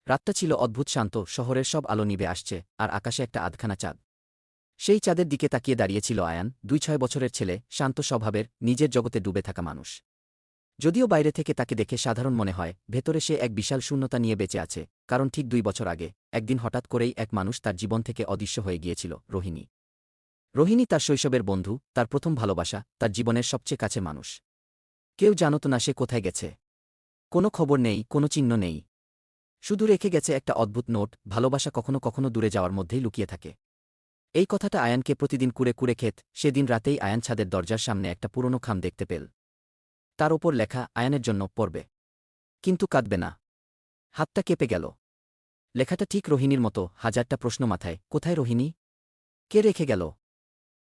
রাতটা ছিল অদ্ভুত শান্ত, শহরের সব আলো নিভে আসছে, আর আকাশে একটা আধখানা চাঁদ। সেই চাঁদের দিকে তাকিয়ে দাঁড়িয়েছিল আয়ান, ২-৬ বছরের ছেলে, শান্ত স্বভাবের, নিজের জগতে ডুবে থাকা মানুষ। যদিও বাইরে থেকে তাকে দেখে সাধারণ মনে হয়, ভেতরে সে এক বিশাল শূন্যতা নিয়ে বেঁচে আছে, কারণ ঠিক ২ বছর আগে, একদিন হঠাৎ করেই এক মানুষ তার জীবন থেকে অদৃশ্য হয়ে গিয়েছিল, রোহিণী। রোহিণী তার শৈশবের বন্ধু, তার প্রথম ভালোবাসা, তার জীবনের সবচেয়ে কাছে মানুষ। কেউ জানত না সে কোথায় গেছে। কোনো খবর নেই, কোনো চিহ্ন নেই। শুধু রেখে গেছে একটা অদ্ভুত নোট, ভালোবাসা কখনো কখনো দূরে যাওয়ার মধ্যেই লুকিয়ে থাকে। এই কথাটা আয়ানকে প্রতিদিন কুরে কুরে খেত। সেদিন রাতেই আয়ান ছাদের দরজার সামনে একটা পুরনো খাম দেখতে পেল। তার ওপর লেখা, আয়ানের জন্য, পড়বে। কিন্তু কাঁদবে না। হাতটা কেঁপে গেল। লেখাটা ঠিক রোহিণীর মতো, হাজারটা প্রশ্ন মাথায়। কোথায় রোহিণী? কে রেখে গেল?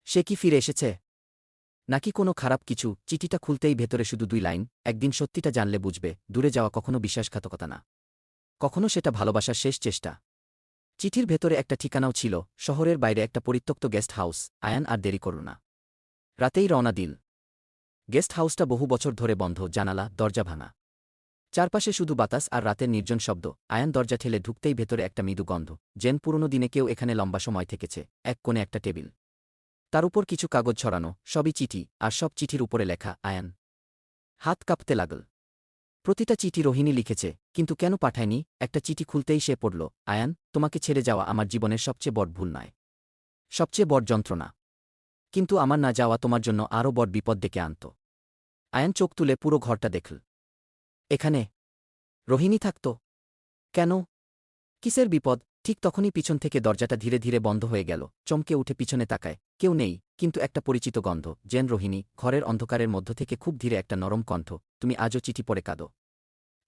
সে কি ফিরে এসেছে? নাকি কোনো খারাপ কিছু? চিঠিটা খুলতেই ভেতরে শুধু ২ লাইন, একদিন সত্যিটা জানলে বুঝবে, দূরে যাওয়া কখনো বিশ্বাসঘাতকতা না। কখনো সেটা ভালোবাসার শেষ চেষ্টা। চিঠির ভেতরে একটা ঠিকানাও ছিল, শহরের বাইরে একটা পরিত্যক্ত গেস্ট হাউস। আয়ান আর দেরি করল না। রাতেই রওনা দিল। গেস্ট হাউসটা বহু বছর ধরে বন্ধ, জানালা, দরজা ভাঙা। চারপাশে শুধু বাতাস আর রাতের নির্জন শব্দ। আয়ান দরজা ঠেলে ঢুকতেই ভেতরে একটা মৃদু গন্ধ, যেন পুরনো দিনে কেউ এখানে লম্বা সময় থেকেছে। এক কোণে একটা টেবিল, তার উপর কিছু কাগজ ছড়ানো, সবই চিঠি, আর সব চিঠির উপরে লেখা আয়ান। হাত কাঁপতে লাগল। প্রতিটা চিঠি রোহিণী লিখেছে, কিন্তু কেন পাঠায়নি? একটা চিঠি খুলতেই সে পড়ল, আয়ান, তোমাকে ছেড়ে যাওয়া আমার জীবনের সবচেয়ে বড় ভুল নয়, সবচেয়ে বড় যন্ত্রণা। কিন্তু আমার না যাওয়া তোমার জন্য আরও বড় বিপদ ডেকে আনত। আয়ান চোখ তুলে পুরো ঘরটা দেখল। এখানে রোহিণী থাকত। কেন? কিসের বিপদ? ঠিক তখনই পিছন থেকে দরজাটা ধীরে ধীরে বন্ধ হয়ে গেল। চমকে উঠে পিছনে তাকায়, কেউ নেই, কিন্তু একটা পরিচিত গন্ধ, যেন রোহিণী। ঘরের অন্ধকারের মধ্য থেকে খুব ধীরে একটা নরম কণ্ঠ, তুমি আজও চিঠি পড়ে কাঁদো।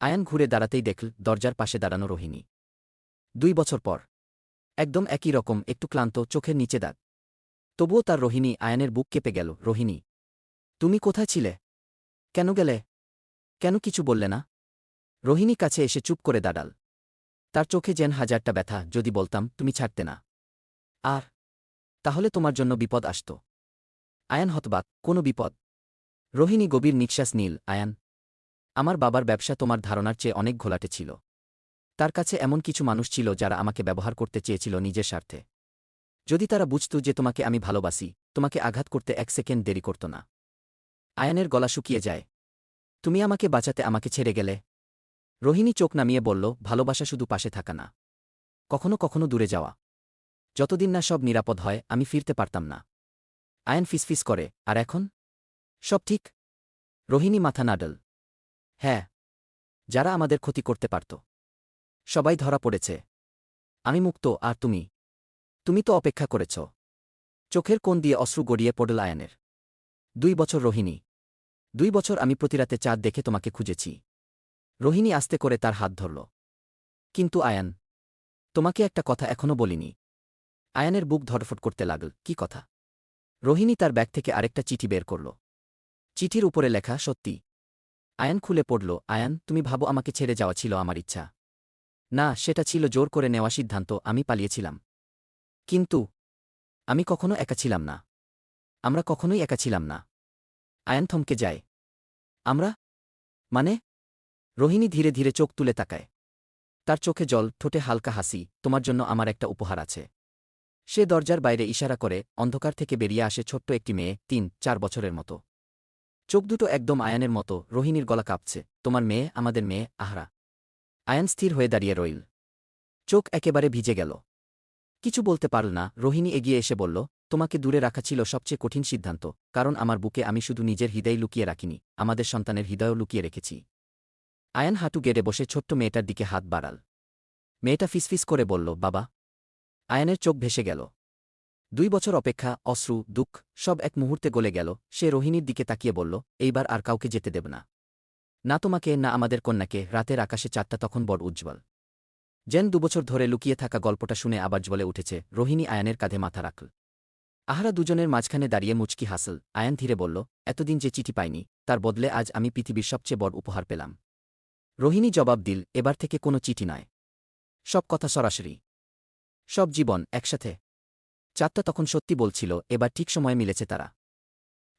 আয়ান ঘুরে দাঁড়াতেই দেখল দরজার পাশে দাঁড়ানো রোহিণী। ২ বছর পর। একদম একই রকম, একটু ক্লান্ত, চোখের নিচে দাগ। তবুও তার রোহিণী। আয়ানের বুক কেঁপে গেল। রোহিণী, তুমি কোথায় ছিলে? কেন গেলে? কেন কিছু বললে না? রোহিণী কাছে এসে চুপ করে দাঁড়াল। তার চোখে যেন হাজারটা ব্যথা। যদি বলতাম, তুমি ছাড়তে না। আর তাহলে তোমার জন্য বিপদ আসত। আয়ান হতবাক, কোনো বিপদ? রোহিণী গভীর নিঃশ্বাস নিল। আয়ান, আমার বাবার ব্যবসা তোমার ধারণার চেয়ে অনেক ঘোলাটে ছিল। তার কাছে এমন কিছু মানুষ ছিল যারা আমাকে ব্যবহার করতে চেয়েছিল নিজের স্বার্থে। যদি তারা বুঝত যে তোমাকে আমি ভালোবাসি, তোমাকে আঘাত করতে ১ সেকেন্ড দেরি করত না। আয়ানের গলা শুকিয়ে যায়। তুমি আমাকে বাঁচাতে আমাকে ছেড়ে গেলে। রোহিণী চোখ নামিয়ে বলল, ভালোবাসা শুধু পাশে থাকা না, কখনো কখনো দূরে যাওয়া। যতদিন না সব নিরাপদ হয়, আমি ফিরতে পারতাম না। আয়ান ফিসফিস করে, আর এখন? সব ঠিক? রোহিণী মাথা নাড়ল। হ্যাঁ। যারা আমাদের ক্ষতি করতে পারত, সবাই ধরা পড়েছে। আমি মুক্ত, আর তুমি? তুমি তো অপেক্ষা করেছ। চোখের কোণ দিয়ে অশ্রু গড়িয়ে পড়ল আয়ানের। ২ বছর রোহিণী। ২ বছর আমি প্রতিরাতে চাঁদ দেখে তোমাকে খুঁজেছি। রোহিণী আস্তে করে তার হাত ধরল। কিন্তু আয়ান, তোমাকে একটা কথা এখনো বলিনি। আয়ানের বুক ধড়ফড় করতে লাগল। কি কথা? রোহিণী তার ব্যাগ থেকে আরেকটা চিঠি বের করল। চিঠির উপরে লেখা, সত্যি। আয়ান খুলে পড়ল। আয়ান, তুমি ভাবো আমাকে ছেড়ে যাওয়া ছিল আমার ইচ্ছা? না, সেটা ছিল জোর করে নেওয়া সিদ্ধান্ত। আমি পালিয়েছিলাম। কিন্তু আমি কখনো একা ছিলাম না। আমরা কখনোই একা ছিলাম না। আয়ান থমকে যায়। আমরা? মানে? রোহিণী ধীরে ধীরে চোখ তুলে তাকায়। তার চোখে জল, ঠোঁটে হালকা হাসি। তোমার জন্য আমার একটা উপহার আছে। সে দরজার বাইরে ইশারা করে। অন্ধকার থেকে বেরিয়ে আসে ছোট্ট একটি মেয়ে, ৩-৪ বছরের মতো। চোখ দুটো একদম আয়ানের মতো। রোহিণীর গলা কাঁপছে। তোমার মেয়ে, আমাদের মেয়ে, আহরা। আয়ান স্থির হয়ে দাঁড়িয়ে রইল। চোখ একেবারে ভিজে গেল। কিছু বলতে পারল না। রোহিণী এগিয়ে এসে বলল, তোমাকে দূরে রাখা ছিল সবচেয়ে কঠিন সিদ্ধান্ত, কারণ আমার বুকে আমি শুধু নিজের হৃদয় লুকিয়ে রাখিনি, আমাদের সন্তানের হৃদয়ও লুকিয়ে রেখেছি। আয়ান হাঁটু গেড়ে বসে ছোট্ট মেয়েটার দিকে হাত বাড়াল। মেয়েটা ফিসফিস করে বলল, বাবা। আয়ানের চোখ ভেসে গেল। ২ বছর অপেক্ষা, অশ্রু, দুঃখ, সব এক মুহূর্তে গলে গেল। সে রোহিণীর দিকে তাকিয়ে বলল, এইবার আর কাউকে যেতে দেব না। না তোমাকে, না আমাদের কন্যাকে। রাতের আকাশে চাঁদটা তখন বড় উজ্জ্বল। যেন ২ বছর ধরে লুকিয়ে থাকা গল্পটা শুনে আবার জ্বলে উঠেছে। রোহিণী আয়ানের কাঁধে মাথা রাখল। আহারা দুজনের মাঝখানে দাঁড়িয়ে মুচকি হাসল। আয়ান ধীরে বলল, এতদিন যে চিঠি পাইনি, তার বদলে আজ আমি পৃথিবীর সবচেয়ে বড় উপহার পেলাম। রোহিণী জবাব দিল, এবার থেকে কোনো চিঠি নয়, সব কথা সরাসরি, সব জীবন একসাথে। চাঁদটা তখন সত্যি বলছিল, এবার ঠিক সময়ে মিলেছে তারা।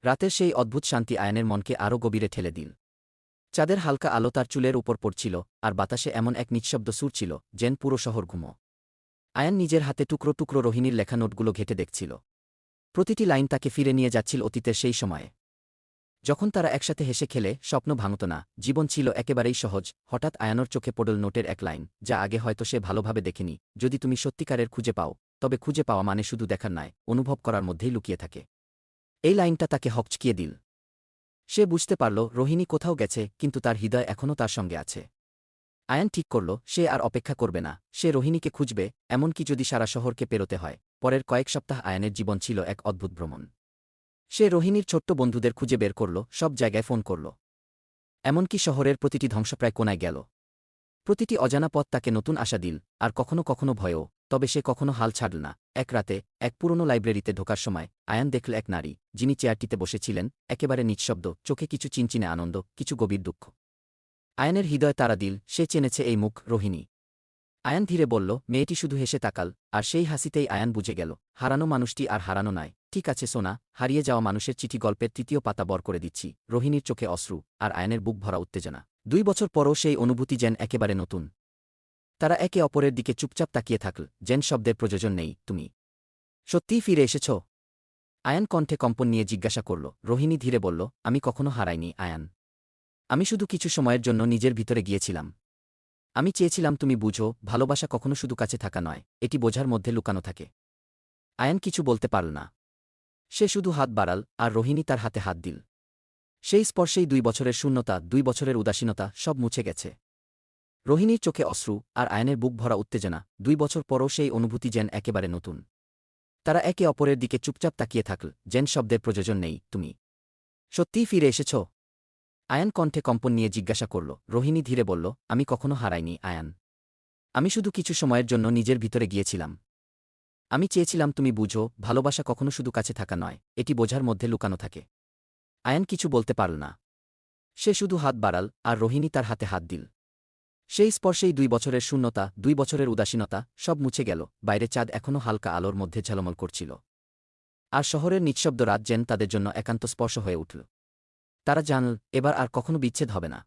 রাতের সেই অদ্ভুত শান্তি আয়ানের মনকে আরও গভীরে ঠেলে দিল। চাঁদের হালকা আলো তার চুলের উপর পড়ছিল, আর বাতাসে এমন এক নিঃশব্দ সুর ছিল যেন পুরো শহর ঘুমো। আয়ান নিজের হাতে টুকরো টুকরো রোহিণীর লেখা নোটগুলো ঘেঁটে দেখছিল। প্রতিটি লাইন তাকে ফিরে নিয়ে যাচ্ছিল অতীতের সেই সময়ে, যখন তারা একসাথে হেসে খেলে স্বপ্ন ভাঙত না, জীবন ছিল একেবারেই সহজ। হঠাৎ আয়ানোর চোখে পড়ল নোটের এক লাইন, যা আগে হয়তো সে ভালোভাবে দেখেনি। যদি তুমি সত্যিকারের খুঁজে পাও, তবে খুঁজে পাওয়া মানে শুধু দেখার নয়, অনুভব করার মধ্যেই লুকিয়ে থাকে। এই লাইনটা তাকে হকচকিয়ে দিল। সে বুঝতে পারল রোহিণী কোথাও গেছে, কিন্তু তার হৃদয় এখনও তার সঙ্গে আছে। আয়ান ঠিক করল সে আর অপেক্ষা করবে না, সে রোহিণীকে খুঁজবে, এমনকি যদি সারা শহরকে পেরোতে হয়। পরের কয়েক সপ্তাহ আয়ানের জীবন ছিল এক অদ্ভুত ভ্রমণ। সে রোহিণীর ছোট্ট বন্ধুদের খুঁজে বের করল, সব জায়গায় ফোন করল, এমনকি শহরের প্রতিটি ধ্বংসপ্রায় কোনায় গেল। প্রতিটি অজানা পথ তাকে নতুন আশা দিল, আর কখনো কখনো ভয়ও। তবে সে কখনো হাল ছাড়ল না। এক রাতে এক পুরনো লাইব্রেরিতে ঢোকার সময় আয়ান দেখল এক নারী, যিনি চেয়ারটিতে বসেছিলেন, একেবারে নিঃশব্দ, চোখে কিছু চিনচিনে আনন্দ, কিছু গভীর দুঃখ। আয়ানের হৃদয় তাড়া দিল, সে চেনেছে এই মুখ, রোহিণী। আয়ান ধীরে বলল, মেয়েটি শুধু হেসে তাকাল, আর সেই হাসিতেই আয়ান বুঝে গেল হারানো মানুষটি আর হারানো নয়। ঠিক আছে সোনা, হারিয়ে যাওয়া মানুষের চিঠি গল্পের তৃতীয় পাতা বর করে দিচ্ছি। রোহিণীর চোখে অশ্রু, আর আয়ানের বুক ভরা উত্তেজনা। 2 বছর পরও সেই অনুভূতি যেন একেবারে নতুন। তারা একে অপরের দিকে চুপচাপ তাকিয়ে থাকল, যেন শব্দের প্রয়োজন নেই। তুমি সত্যিই ফিরে এসেছ? আয়ান কণ্ঠে কম্পন নিয়ে জিজ্ঞাসা করল। রোহিণী ধীরে বলল, আমি কখনো হারাইনি আয়ান। আমি শুধু কিছু সময়ের জন্য নিজের ভিতরে গিয়েছিলাম। আমি চেয়েছিলাম তুমি বুঝো, ভালোবাসা কখনো শুধু কাছে থাকা নয়, এটি বোঝার মধ্যে লুকানো থাকে। আয়ান কিছু বলতে পারল না। সে শুধু হাত বাড়াল, আর রোহিণী তার হাতে হাত দিল। সেই স্পর্শেই 2 বছরের শূন্যতা, 2 বছরের উদাসীনতা সব মুছে গেছে। রোহিণীর চোখে অশ্রু, আর আয়নের বুক ভরা উত্তেজনা। 2 বছর পরও সেই অনুভূতি যেন একেবারে নতুন। তারা একে অপরের দিকে চুপচাপ তাকিয়ে থাকল, যেন শব্দের প্রয়োজন নেই। তুমি সত্যিই ফিরে এসেছ? আয়ান কণ্ঠে কম্পন নিয়ে জিজ্ঞাসা করল। রোহিণী ধীরে বলল, আমি কখনো হারাইনি আয়ান। আমি শুধু কিছু সময়ের জন্য নিজের ভিতরে গিয়েছিলাম। আমি চেয়েছিলাম তুমি বুঝো, ভালোবাসা কখনো শুধু কাছে থাকা নয়, এটি বোঝার মধ্যে লুকানো থাকে। আয়ান কিছু বলতে পারল না। সে শুধু হাত বাড়াল, আর রোহিণী তার হাতে হাত দিল। সেই স্পর্শেই 2 বছরের শূন্যতা, 2 বছরের উদাসীনতা সব মুছে গেল। বাইরে চাঁদ এখনও হালকা আলোর মধ্যে ঝলমল করছিল, আর শহরের নিঃশব্দ রাত যেন তাদের জন্য একান্ত স্পর্শ হয়ে উঠল। তারা জানল এবার আর কখনো বিচ্ছেদ হবে না।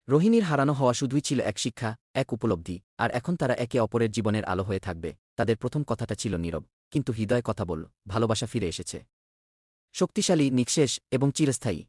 রোহিণীর হারানো হওয়া শুধুই ছিল এক শিক্ষা, এক উপলব্ধি, আর এখন তারা একে অপরের জীবনের আলো হয়ে থাকবে। তাদের প্রথম কথাটা ছিল নীরব, কিন্তু হৃদয় কথা বলল, ভালোবাসা ফিরে এসেছে, শক্তিশালী, নিঃশেষ এবং চিরস্থায়ী।